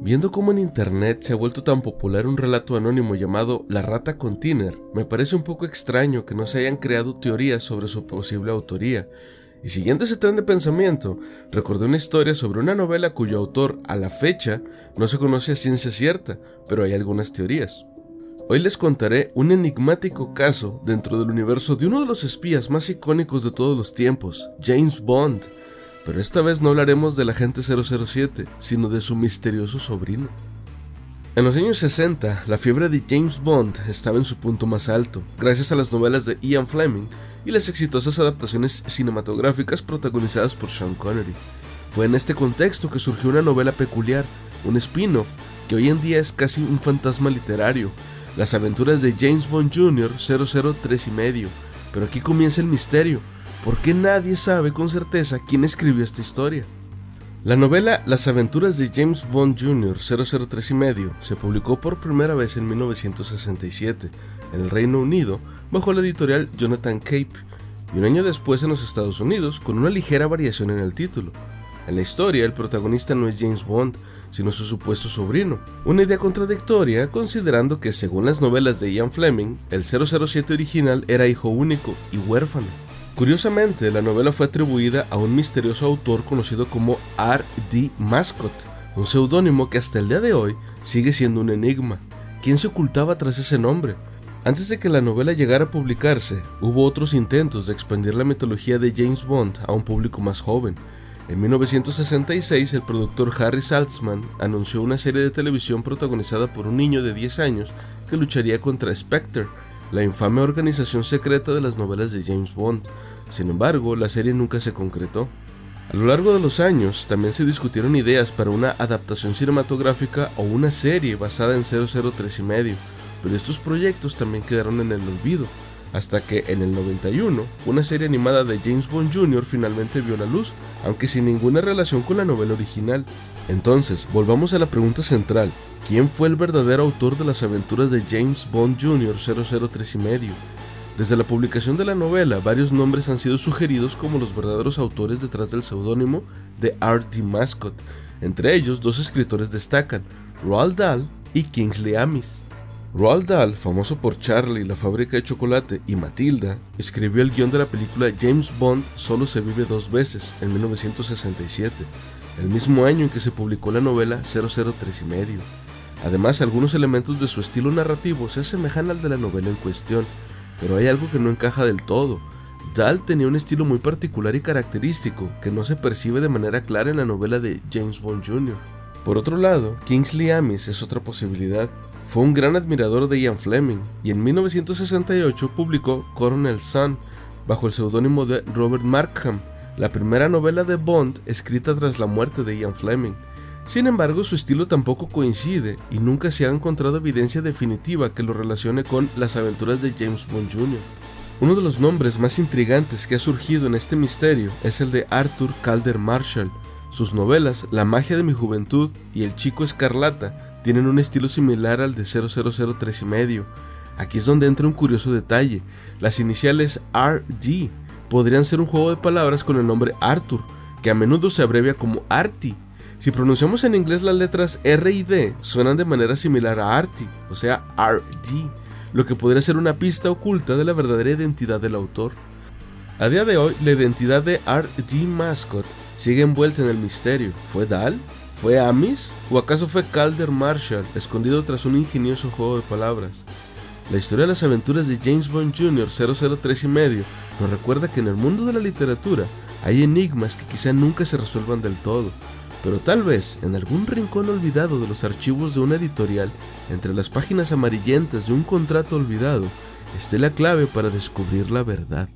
Viendo cómo en internet se ha vuelto tan popular un relato anónimo llamado La Rata con Tiner, me parece un poco extraño que no se hayan creado teorías sobre su posible autoría. Y siguiendo ese tren de pensamiento, recordé una historia sobre una novela cuyo autor, a la fecha, no se conoce a ciencia cierta, pero hay algunas teorías. Hoy les contaré un enigmático caso dentro del universo de uno de los espías más icónicos de todos los tiempos, James Bond. Pero esta vez no hablaremos del agente 007, sino de su misterioso sobrino. En los años 60, la fiebre de James Bond estaba en su punto más alto, gracias a las novelas de Ian Fleming y las exitosas adaptaciones cinematográficas protagonizadas por Sean Connery. Fue en este contexto que surgió una novela peculiar, un spin-off, que hoy en día es casi un fantasma literario, Las aventuras de James Bond Jr. 003 y medio. Pero aquí comienza el misterio. ¿Por qué nadie sabe con certeza quién escribió esta historia? La novela Las aventuras de James Bond Jr. 003 y medio se publicó por primera vez en 1967 en el Reino Unido bajo la editorial Jonathan Cape y un año después en los Estados Unidos con una ligera variación en el título. En la historia, el protagonista no es James Bond, sino su supuesto sobrino, una idea contradictoria considerando que, según las novelas de Ian Fleming, el 007 original era hijo único y huérfano. Curiosamente, la novela fue atribuida a un misterioso autor conocido como R.D. Mascott, un seudónimo que hasta el día de hoy sigue siendo un enigma. ¿Quién se ocultaba tras ese nombre? Antes de que la novela llegara a publicarse, hubo otros intentos de expandir la mitología de James Bond a un público más joven. En 1966, el productor Harry Saltzman anunció una serie de televisión protagonizada por un niño de 10 años que lucharía contra Spectre, la infame organización secreta de las novelas de James Bond. Sin embargo, la serie nunca se concretó. A lo largo de los años, también se discutieron ideas para una adaptación cinematográfica o una serie basada en 003 y medio, pero estos proyectos también quedaron en el olvido, hasta que en el 91, una serie animada de James Bond Jr. finalmente vio la luz, aunque sin ninguna relación con la novela original. Entonces, volvamos a la pregunta central: ¿quién fue el verdadero autor de las aventuras de James Bond Jr. 003 y medio? Desde la publicación de la novela, varios nombres han sido sugeridos como los verdaderos autores detrás del seudónimo de R.D. Mascott. Entre ellos, dos escritores destacan, Roald Dahl y Kingsley Amis. Roald Dahl, famoso por Charlie, la fábrica de chocolate y Matilda, escribió el guión de la película James Bond Solo se vive dos veces, en 1967, el mismo año en que se publicó la novela 003 y medio. Además, algunos elementos de su estilo narrativo se asemejan al de la novela en cuestión, pero hay algo que no encaja del todo. Dahl tenía un estilo muy particular y característico que no se percibe de manera clara en la novela de James Bond Jr. Por otro lado, Kingsley Amis es otra posibilidad. Fue un gran admirador de Ian Fleming y en 1968 publicó Coronel Sun bajo el seudónimo de Robert Markham, la primera novela de Bond escrita tras la muerte de Ian Fleming. Sin embargo, su estilo tampoco coincide y nunca se ha encontrado evidencia definitiva que lo relacione con las aventuras de James Bond Jr. Uno de los nombres más intrigantes que ha surgido en este misterio es el de Arthur Calder Marshall. Sus novelas La magia de mi juventud y El chico escarlata tienen un estilo similar al de 0003 y medio. Aquí es donde entra un curioso detalle: las iniciales RD podrían ser un juego de palabras con el nombre Arthur, que a menudo se abrevia como Artie. Si pronunciamos en inglés las letras R y D, suenan de manera similar a Artie, o sea RD, lo que podría ser una pista oculta de la verdadera identidad del autor. A día de hoy, la identidad de R.D. Mascott sigue envuelta en el misterio. ¿Fue Dahl? ¿Fue Amis? ¿O acaso fue Calder Marshall, escondido tras un ingenioso juego de palabras? La historia de las aventuras de James Bond Jr. 003 y medio nos recuerda que en el mundo de la literatura hay enigmas que quizá nunca se resuelvan del todo, pero tal vez en algún rincón olvidado de los archivos de una editorial, entre las páginas amarillentas de un contrato olvidado, esté la clave para descubrir la verdad.